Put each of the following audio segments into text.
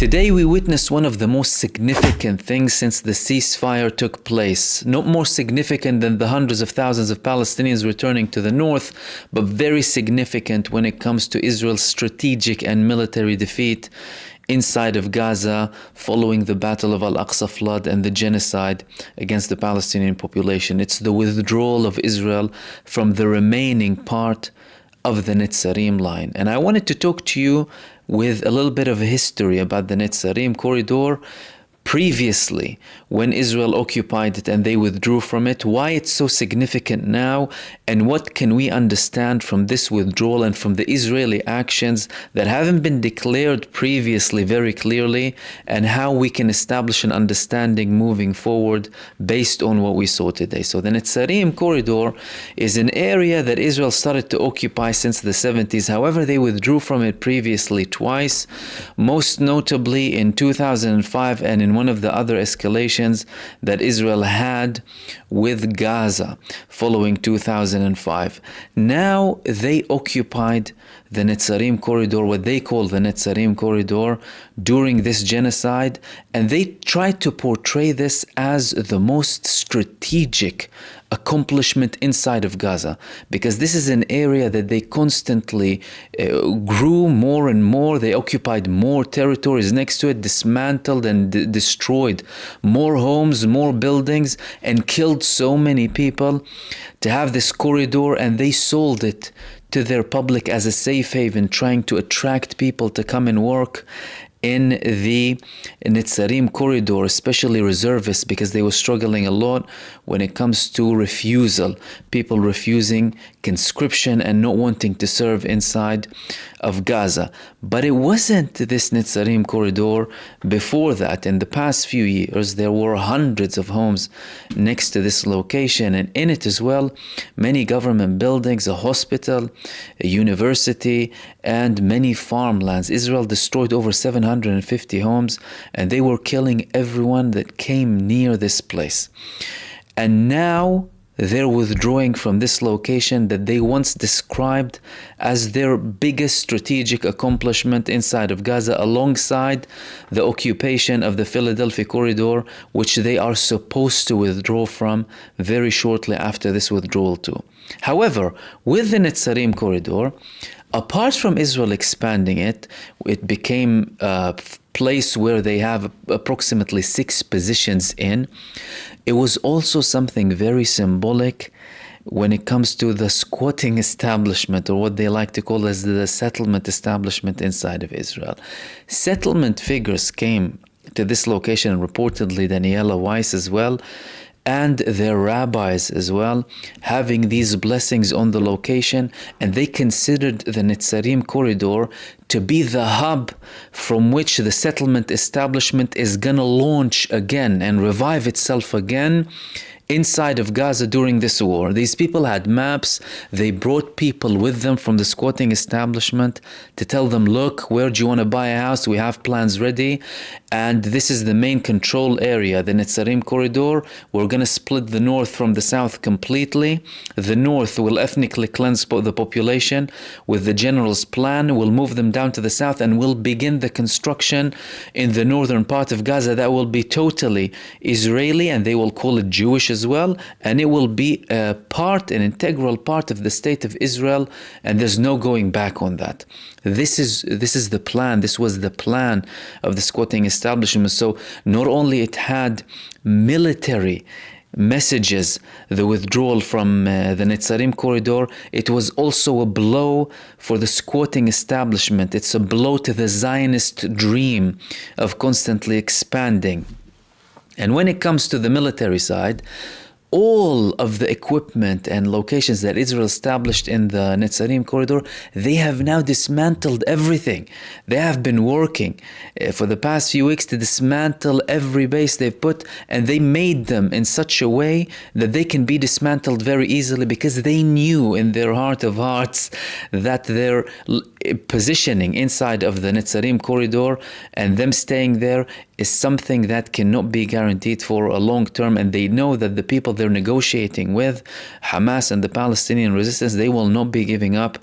Today we witness one of the most significant things since the ceasefire took place. Not more significant than the hundreds of thousands of Palestinians returning to the north, but very significant when it comes to Israel's strategic and military defeat inside of Gaza following the Battle of Al-Aqsa flood and the genocide against the Palestinian population. It's the withdrawal of Israel from the remaining part of the Netzarim line. And I wanted to talk to you with a little bit of a history about the Netzarim corridor previously, when Israel occupied it and they withdrew from it, why it's so significant now, and what can we understand from this withdrawal and from the Israeli actions that haven't been declared previously very clearly, and how we can establish an understanding moving forward based on what we saw today. So the Netzarim corridor is an area that Israel started to occupy since the 70s. However, they withdrew from it previously twice, most notably in 2005 and in one of the other escalations that Israel had with Gaza following 2005. Now they occupied the Netzarim corridor, what they call the Netzarim corridor, during this genocide, and they tried to portray this as the most strategic accomplishment inside of Gaza, because this is an area that they constantly grew more and more. They occupied more territories next to it, dismantled and destroyed more homes, more buildings, and killed so many people to have this corridor, and they sold it to their public as a safe haven, trying to attract people to come and work in the Netzarim corridor, especially reservists, because they were struggling a lot when it comes to refusal, people refusing conscription and not wanting to serve inside of Gaza. But it wasn't this Netzarim corridor before that. In the past few years, there were hundreds of homes next to this location, and in it as well, many government buildings, a hospital, a university, and many farmlands. Israel destroyed over 750 homes, and they were killing everyone that came near this place. And now they're withdrawing from this location that they once described as their biggest strategic accomplishment inside of Gaza, alongside the occupation of the Philadelphia corridor, which they are supposed to withdraw from very shortly after this withdrawal too. However, with the Netzarim corridor, apart from Israel expanding it, it became a place where they have approximately 6 positions in. It was also something very symbolic when it comes to the squatting establishment, or what they like to call as the settlement establishment inside of Israel. Settlement figures came to this location, and reportedly Daniela Weiss as well, and their rabbis as well, having these blessings on the location, and they considered the Netzarim corridor to be the hub from which the settlement establishment is gonna launch again and revive itself again inside of Gaza during this war. These people had maps. They brought people with them from the squatting establishment to tell them, look, where do you want to buy a house? We have plans ready. And this is the main control area, the Netzarim corridor. We're going to split the north from the south completely. The north will ethnically cleanse the population with the general's plan. We'll move them down to the south, and we'll begin the construction in the northern part of Gaza that will be totally Israeli, and they will call it Jewish as well, and it will be an integral part of the state of Israel, and there's no going back on that. This is the plan. This was the plan of the squatting establishment. So not only it had military messages, the withdrawal from the Netzarim corridor, it was also a blow for the squatting establishment. It's a blow to the Zionist dream of constantly expanding. And when it comes to the military side, all of the equipment and locations that Israel established in the Netzarim corridor, they have now dismantled everything. They have been working for the past few weeks to dismantle every base they've put, and they made them in such a way that they can be dismantled very easily, because they knew in their heart of hearts that their positioning inside of the Netzarim corridor and them staying there is something that cannot be guaranteed for a long term, and they know that the people they're negotiating with, Hamas and the Palestinian resistance, they will not be giving up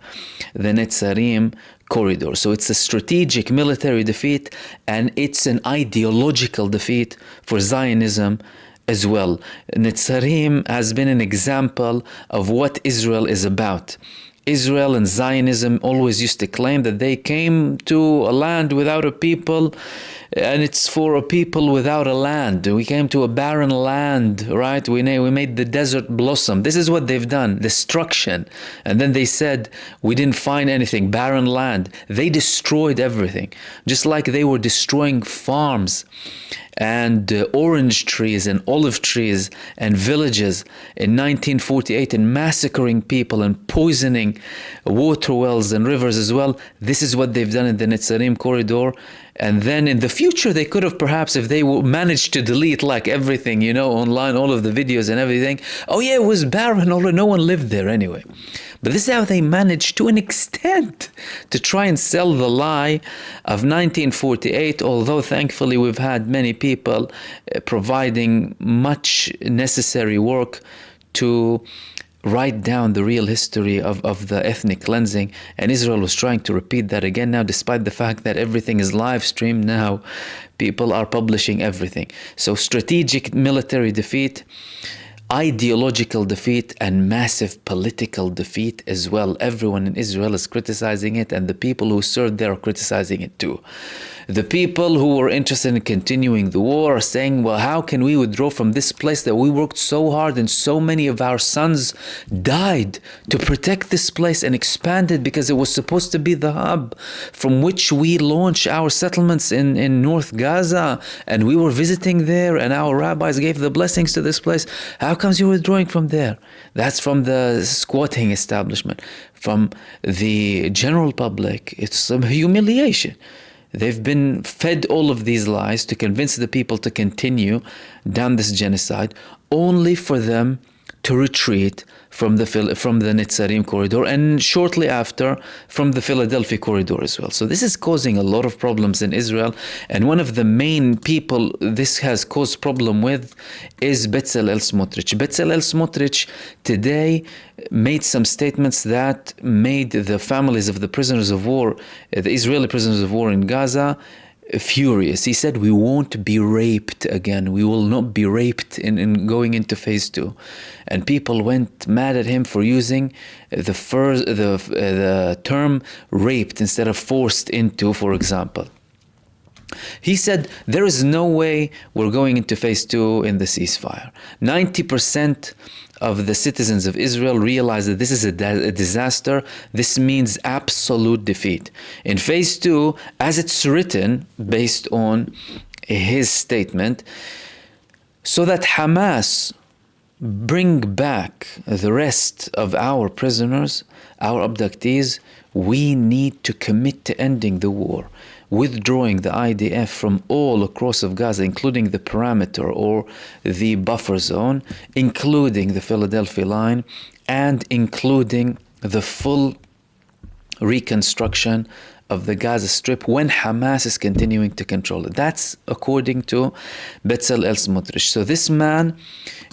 the Netzarim corridor. So it's a strategic military defeat, and it's an ideological defeat for Zionism as well. Netzarim has been an example of what Israel is about. Israel and Zionism always used to claim that they came to a land without a people, and it's for a people without a land. We came to a barren land, right? We made the desert blossom. This is what they've done, destruction. And then they said, we didn't find anything, barren land. They destroyed everything, just like they were destroying farms and orange trees and olive trees and villages in 1948, and massacring people and poisoning water wells and rivers as well. This is what they've done in the Netzarim corridor. And then in the future, they could have perhaps, if they managed to delete like everything, online, all of the videos and everything. Oh yeah, it was barren, although no one lived there anyway. But this is how they managed to an extent to try and sell the lie of 1948, although thankfully we've had many people providing much necessary work to write down the real history of the ethnic cleansing. And Israel was trying to repeat that again now, despite the fact that everything is live streamed now. People are publishing everything. So strategic military defeat, ideological defeat, and massive political defeat as well. Everyone in Israel is criticizing it, and the people who served there are criticizing it too. The people who were interested in continuing the war are saying, well, how can we withdraw from this place that we worked so hard and so many of our sons died to protect this place and expand it, because it was supposed to be the hub from which we launched our settlements in North Gaza, and we were visiting there, and our rabbis gave the blessings to this place. How comes you're withdrawing from there? That's from the squatting establishment. From the general public, it's some humiliation. They've been fed all of these lies to convince the people to continue down this genocide, only for them to retreat from the Netzarim corridor, and shortly after from the Philadelphia corridor as well. So this is causing a lot of problems in Israel, and one of the main people this has caused problem with is Bezalel Smotrich. Bezalel Smotrich today made some statements that made the families of the prisoners of war, the Israeli prisoners of war in Gaza, furious. He said, we won't be raped again. We will not be raped in going into phase 2. And people went mad at him for using the term raped instead of forced into, for example. He said, there is no way we're going into phase 2 in the ceasefire. 90% of the citizens of Israel realize that this is a disaster. This means absolute defeat. In phase 2, as it's written, based on his statement, so that Hamas bring back the rest of our prisoners, our abductees, we need to commit to ending the war, withdrawing the IDF from all across of Gaza, including the perimeter or the buffer zone, including the Philadelphia line, and including the full reconstruction of the Gaza Strip when Hamas is continuing to control it. That's according to Bezalel Smotrich. So this man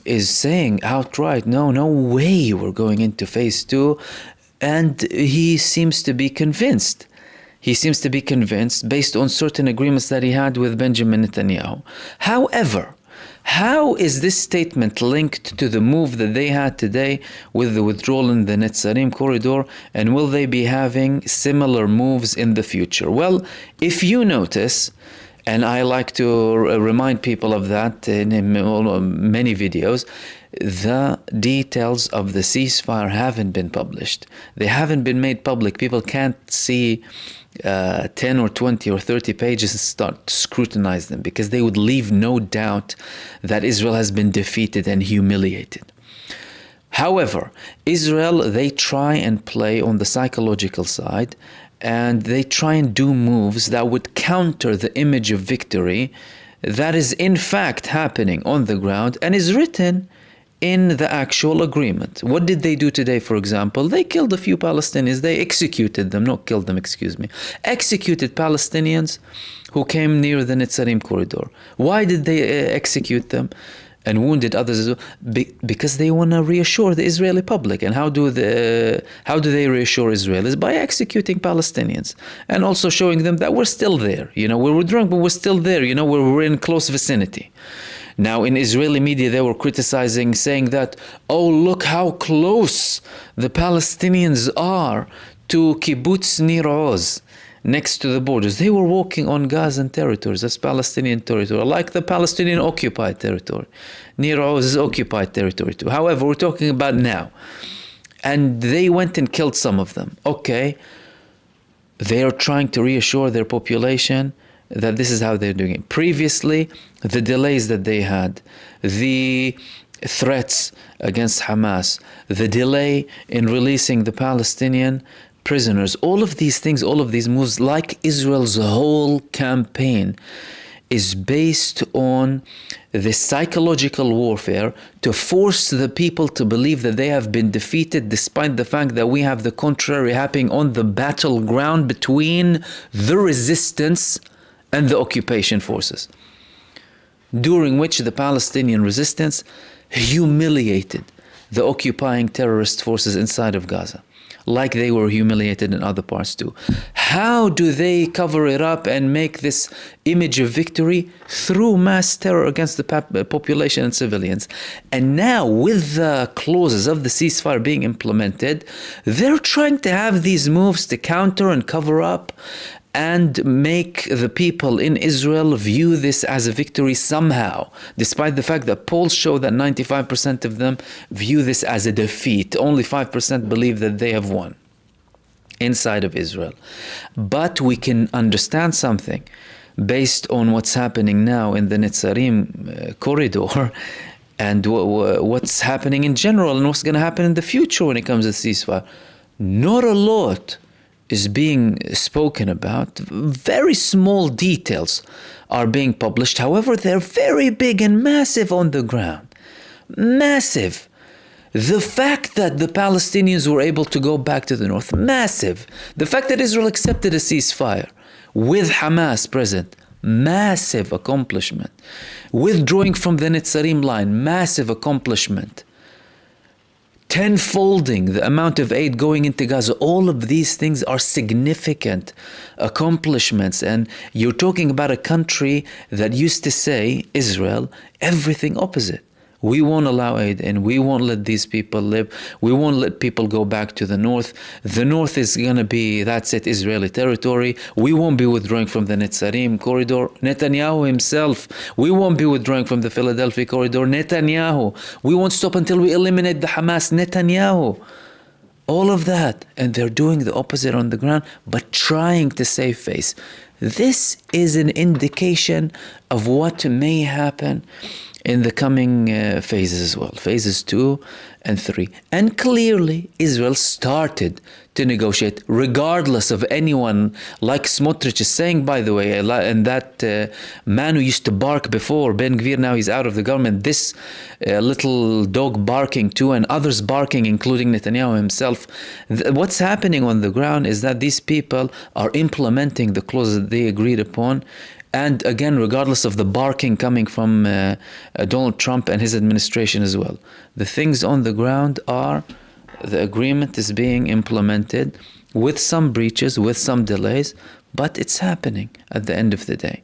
is saying outright, no way we're going into phase 2, and he seems to be convinced. He seems to be convinced based on certain agreements that he had with Benjamin Netanyahu. However, how is this statement linked to the move that they had today with the withdrawal in the Netzarim corridor, and will they be having similar moves in the future? Well, if you notice, and I like to remind people of that in many videos, the details of the ceasefire haven't been published. They haven't been made public. People can't see 10 or 20 or 30 pages and start to scrutinize them, because they would leave no doubt that Israel has been defeated and humiliated. However, Israel, they try and play on the psychological side, and they try and do moves that would counter the image of victory that is in fact happening on the ground and is written in the actual agreement. What did they do today, for example? They killed a few Palestinians. They executed them, not killed them, excuse me. Executed Palestinians who came near the Netzarim corridor. Why did they execute them? and wounded others as well, because they want to reassure the Israeli public. And how do they reassure Israelis? By executing Palestinians and also showing them that we're still there. We're withdrawing, but we're still there. We're in close vicinity. Now, in Israeli media, they were criticizing, saying that, oh, look how close the Palestinians are to Kibbutz Nir Oz, next to the borders. They were walking on Gazan territories, that's Palestinian territory, like the Palestinian occupied territory. Nir Oz is occupied territory too. However, we're talking about now. And they went and killed some of them. Okay, they are trying to reassure their population that this is how they're doing it. Previously, the delays that they had, the threats against Hamas, the delay in releasing the Palestinian prisoners, all of these things, all of these moves, like Israel's whole campaign, is based on the psychological warfare to force the people to believe that they have been defeated, despite the fact that we have the contrary happening on the battleground between the resistance and the occupation forces, during which the Palestinian resistance humiliated the occupying terrorist forces inside of Gaza, like they were humiliated in other parts too. How do they cover it up and make this image of victory? Through mass terror against the population and civilians. And now, with the clauses of the ceasefire being implemented, they're trying to have these moves to counter and cover up and make the people in Israel view this as a victory somehow, despite the fact that polls show that 95% of them view this as a defeat. Only 5% believe that they have won inside of Israel. But we can understand something based on what's happening now in the Netzarim corridor and what's happening in general and what's going to happen in the future when it comes to ceasefire. Not a lot is being spoken about. Very small details are being published. However, they're very big and massive on the ground. Massive. The fact that the Palestinians were able to go back to the north, massive. The fact that Israel accepted a ceasefire with Hamas present, massive accomplishment. Withdrawing from the Netzarim line, massive accomplishment. Tenfolding the amount of aid going into Gaza. All of these things are significant accomplishments. And you're talking about a country that used to say, Israel, everything opposite. We won't allow aid and we won't let these people live. We won't let people go back to the north. The north is going to be, that's it, Israeli territory. We won't be withdrawing from the Netzarim corridor. Netanyahu himself, we won't be withdrawing from the Philadelphia corridor. Netanyahu, we won't stop until we eliminate the Hamas. Netanyahu. All of that. And they're doing the opposite on the ground, but trying to save face. This is an indication of what may happen in the coming phases as well, phases 2 and 3. And clearly, Israel started to negotiate, regardless of anyone, like Smotrich is saying, by the way, and that man who used to bark before, Ben Gvir, now he's out of the government, this little dog barking too, and others barking, including Netanyahu himself. What's happening on the ground is that these people are implementing the clauses that they agreed upon. And again, regardless of the barking coming from Donald Trump and his administration as well. The things on the ground are, the agreement is being implemented with some breaches, with some delays, but it's happening at the end of the day.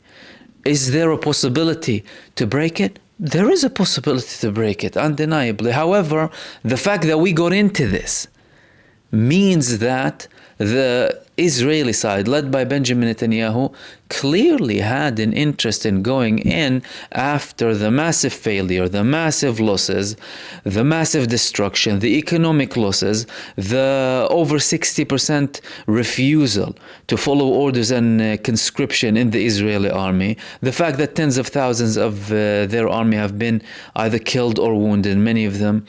Is there a possibility to break it? There is a possibility to break it, undeniably. However, the fact that we got into this means that the Israeli side, led by Benjamin Netanyahu, clearly had an interest in going in after the massive failure, the massive losses, the massive destruction, the economic losses, the over 60% refusal to follow orders and conscription in the Israeli army, the fact that tens of thousands of their army have been either killed or wounded, many of them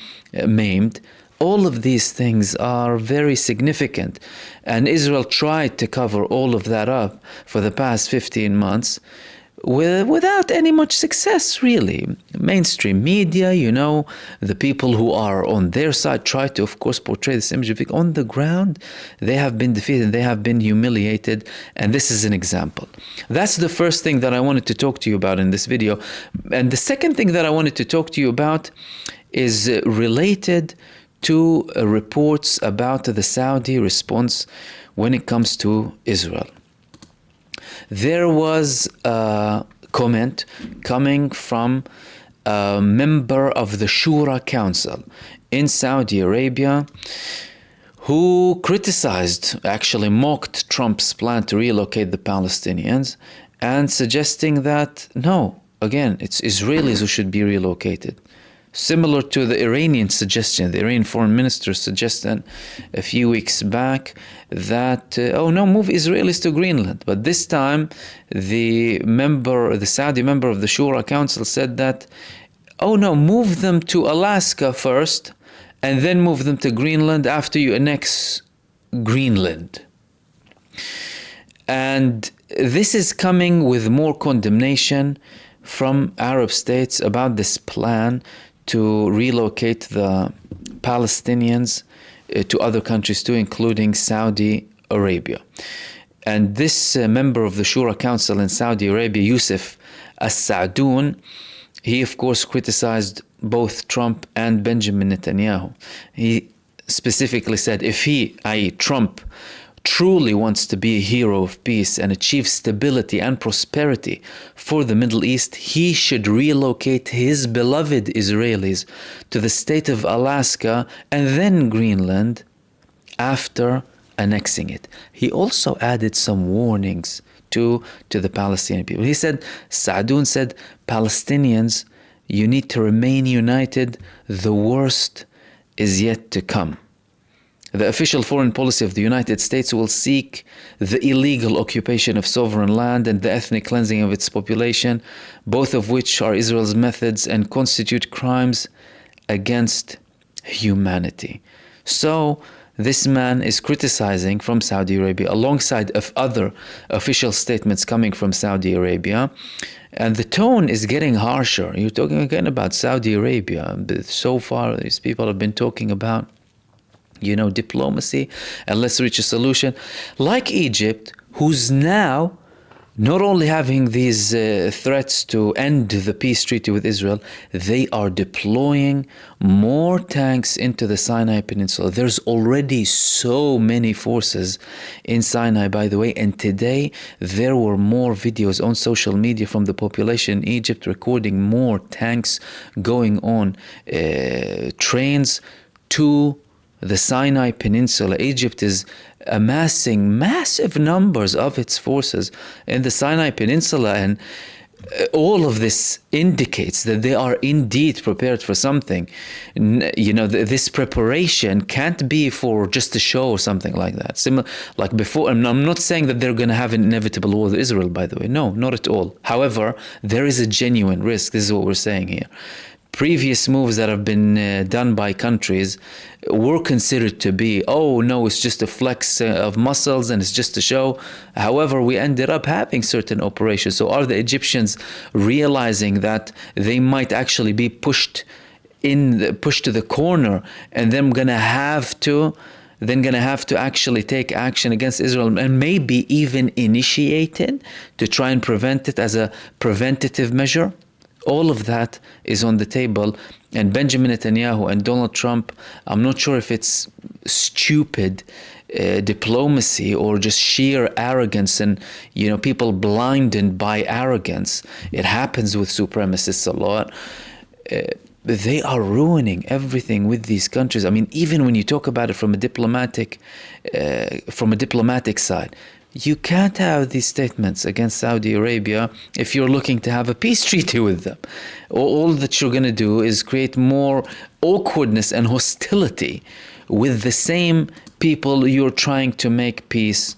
maimed. All of these things are very significant, and Israel tried to cover all of that up for the past 15 months without any much success, really. Mainstream media, the people who are on their side try to, of course, portray this image of it. On the ground, they have been defeated, they have been humiliated, and this is an example. That's the first thing that I wanted to talk to you about in this video. And the second thing that I wanted to talk to you about is related to reports about the Saudi response when it comes to Israel. There was a comment coming from a member of the Shura Council in Saudi Arabia who criticized, actually mocked Trump's plan to relocate the Palestinians and suggesting that, no, again, it's Israelis who should be relocated. Similar to the Iranian suggestion, the Iranian foreign minister suggested a few weeks back that, move Israelis to Greenland. But this time, the Saudi member of the Shura Council said that, move them to Alaska first, and then move them to Greenland after you annex Greenland. And this is coming with more condemnation from Arab states about this plan to relocate the Palestinians to other countries too, including Saudi Arabia. And this member of the Shura Council in Saudi Arabia, Yusuf As-Sa'doun, he of course criticized both Trump and Benjamin Netanyahu. He specifically said if he, i.e. Trump, truly wants to be a hero of peace and achieve stability and prosperity for the Middle East, he should relocate his beloved Israelis to the state of Alaska and then Greenland after annexing it. He also added some warnings to the Palestinian people. He said, Sa'doun said, Palestinians, you need to remain united. The worst is yet to come. The official foreign policy of the United States will seek the illegal occupation of sovereign land and the ethnic cleansing of its population, both of which are Israel's methods and constitute crimes against humanity. So, this man is criticizing from Saudi Arabia alongside of other official statements coming from Saudi Arabia. And the tone is getting harsher. You're talking again about Saudi Arabia. So far, these people have been talking about diplomacy, and let's reach a solution. Like Egypt, who's now not only having these threats to end the peace treaty with Israel, they are deploying more tanks into the Sinai Peninsula. There's already so many forces in Sinai, by the way, and today there were more videos on social media from the population in Egypt recording more tanks going on trains to the Sinai Peninsula. Egypt is amassing massive numbers of its forces in the Sinai Peninsula, and all of this indicates that they are indeed prepared for something. This preparation can't be for just a show or something like that. Similar, like before, and I'm not saying that they're going to have an inevitable war with Israel, by the way. No, not at all. However, there is a genuine risk. This is what we're saying here. Previous moves that have been done by countries were considered to be, it's just a flex of muscles and it's just a show. However, we ended up having certain operations. So are the Egyptians realizing that they might actually be pushed to the corner, and then going to have to actually take action against Israel and maybe even initiate it to try and prevent it as a preventative measure? All of that is on the table, and Benjamin Netanyahu and Donald Trump, I'm not sure if it's stupid diplomacy or just sheer arrogance and people blinded by arrogance. It happens with supremacists a lot. They are ruining everything with these countries. I mean, even when you talk about it from a diplomatic side, you can't have these statements against Saudi Arabia if you're looking to have a peace treaty with them. All that you're going to do is create more awkwardness and hostility with the same people you're trying to make peace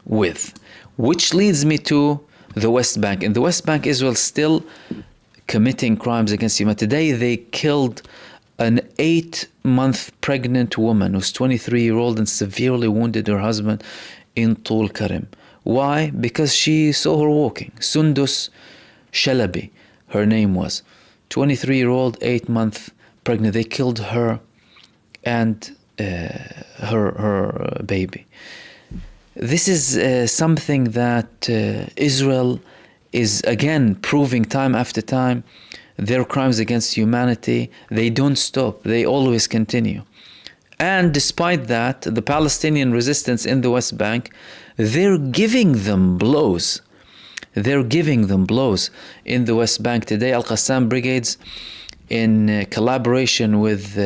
with. Which leads me to the West Bank. In the West Bank, Israel still committing crimes against humanity. Today, they killed an 8-month pregnant woman who's 23-year-old and severely wounded her husband in Tul Karim. Why? Because she saw her walking. Sundus Shalabi, her name was. 23-year-old, 8-month pregnant. They killed her and her baby. This is something that Israel is again proving time after time. Their crimes against humanity, they don't stop. They always continue. And despite that, the Palestinian resistance in the West Bank, they're giving them blows. They're giving them blows in the West Bank today. Al-Qassam brigades, in collaboration with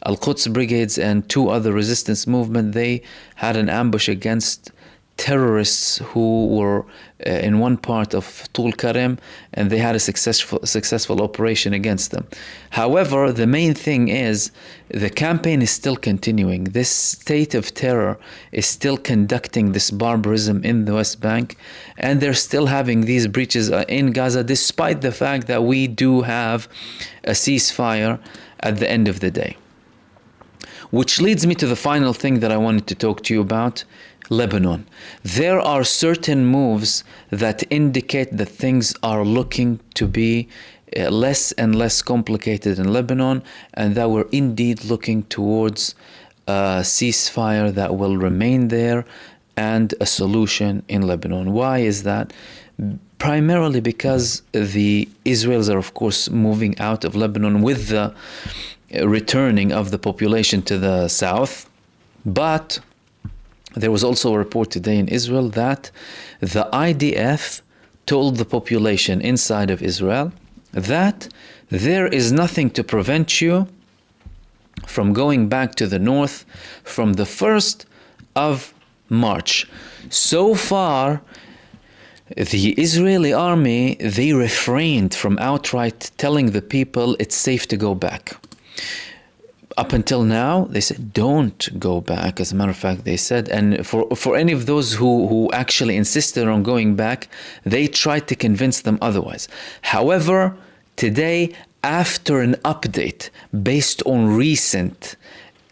Al-Quds brigades and 2 other resistance movements, they had an ambush against terrorists who were in one part of Tul Karim, and they had a successful operation against them. However, the main thing is the campaign is still continuing. This state of terror is still conducting this barbarism in the West Bank, and they're still having these breaches in Gaza, despite the fact that we do have a ceasefire at the end of the day. Which leads me to the final thing that I wanted to talk to you about, Lebanon. There are certain moves that indicate that things are looking to be less and less complicated in Lebanon, and that we're indeed looking towards a ceasefire that will remain there and a solution in Lebanon. Why is that? Primarily because the Israelis are, of course, moving out of Lebanon with the returning of the population to the south. But there was also a report today in Israel that the IDF told the population inside of Israel that there is nothing to prevent you from going back to the north from the 1st of March. So far, the Israeli army, they refrained from outright telling the people it's safe to go back. Up until now, they said, don't go back. As a matter of fact, they said, and for any of those who actually insisted on going back, they tried to convince them otherwise. However, today, after an update based on recent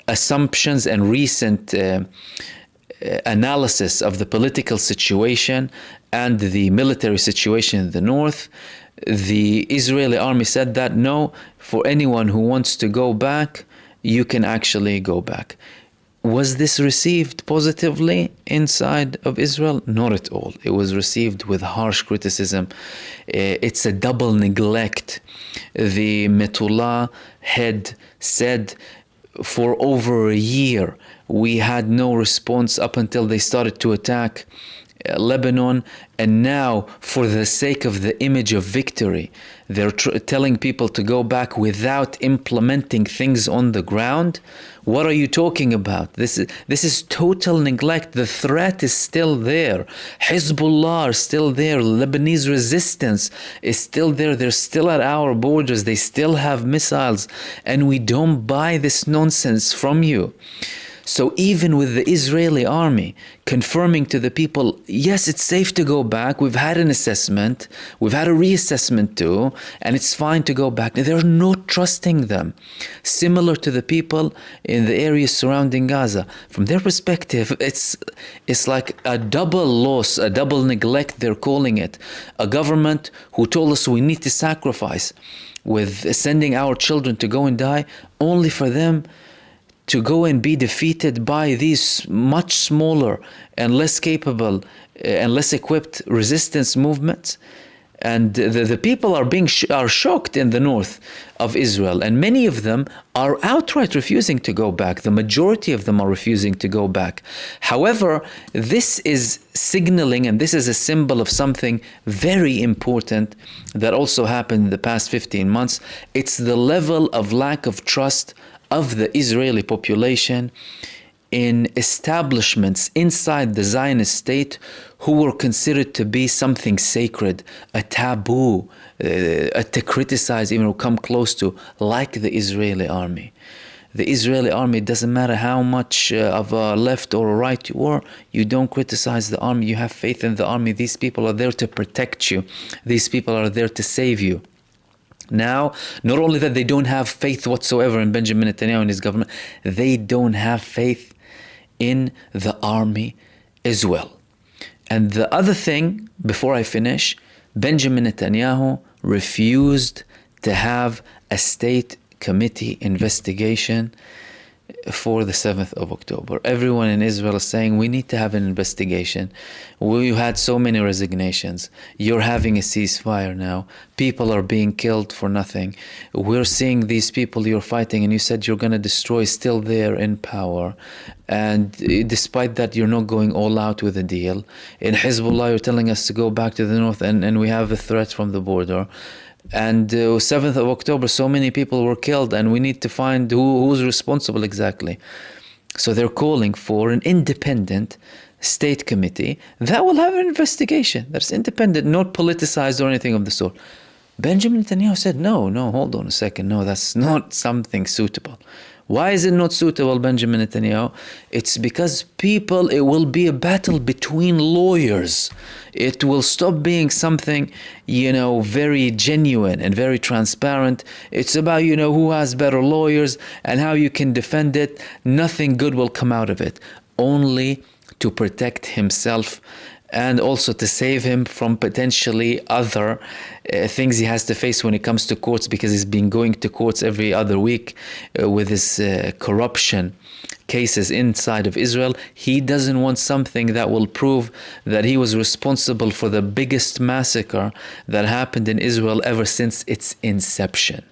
assumptions and recent analysis of the political situation and the military situation in the north, the Israeli army said that no, for anyone who wants to go back, you can actually go back. Was this received positively inside of Israel? Not at all. It was received with harsh criticism. It's a double neglect. The Metullah head said for over a year we had no response up until they started to attack Lebanon, and now for the sake of the image of victory, they're telling people to go back without implementing things on the ground. What are you talking about? This is total neglect. The threat is still there. Hezbollah are still there. Lebanese resistance is still there. They're still at our borders. They still have missiles, and we don't buy this nonsense from you. So even with the Israeli army confirming to the people, yes, it's safe to go back. We've had an assessment. We've had a reassessment too, and it's fine to go back. They're not trusting them. Similar to the people in the areas surrounding Gaza. From their perspective, it's like a double loss, a double neglect, they're calling it. A government who told us we need to sacrifice with sending our children to go and die, only for them to go and be defeated by these much smaller and less capable and less equipped resistance movements. And the people are shocked in the north of Israel, and many of them are outright refusing to go back. The majority of them are refusing to go back. However, this is signaling, and this is a symbol of something very important that also happened in the past 15 months. It's the level of lack of trust of the Israeli population in establishments inside the Zionist state who were considered to be something sacred, a taboo, to criticize, even or come close to, like the Israeli army. The Israeli army, doesn't matter how much of a left or a right you are, you don't criticize the army, you have faith in the army. These people are there to protect you. These people are there to save you. Now, not only that they don't have faith whatsoever in Benjamin Netanyahu and his government, they don't have faith in the army as well. And the other thing, before I finish, Benjamin Netanyahu refused to have a state committee investigation for the 7th of October. Everyone in Israel is saying we need to have an investigation. We had so many resignations. You're having a ceasefire now. People are being killed for nothing. We're seeing these people you're fighting and you said you're going to destroy still there in power. And despite that, you're not going all out with a deal. In Hezbollah, you're telling us to go back to the north and we have a threat from the border. And 7th of October, so many people were killed and we need to find who's responsible exactly. So they're calling for an independent state committee that will have an investigation that's independent, not politicized or anything of the sort. Benjamin Netanyahu said, no, hold on a second. No, that's not something suitable. Why is it not suitable, Benjamin Netanyahu? It's because it will be a battle between lawyers. It will stop being something, very genuine and very transparent. It's about, who has better lawyers and how you can defend it. Nothing good will come out of it. Only to protect himself and also to save him from potentially other things he has to face when it comes to courts, because he's been going to courts every other week with his corruption cases inside of Israel. He doesn't want something that will prove that he was responsible for the biggest massacre that happened in Israel ever since its inception.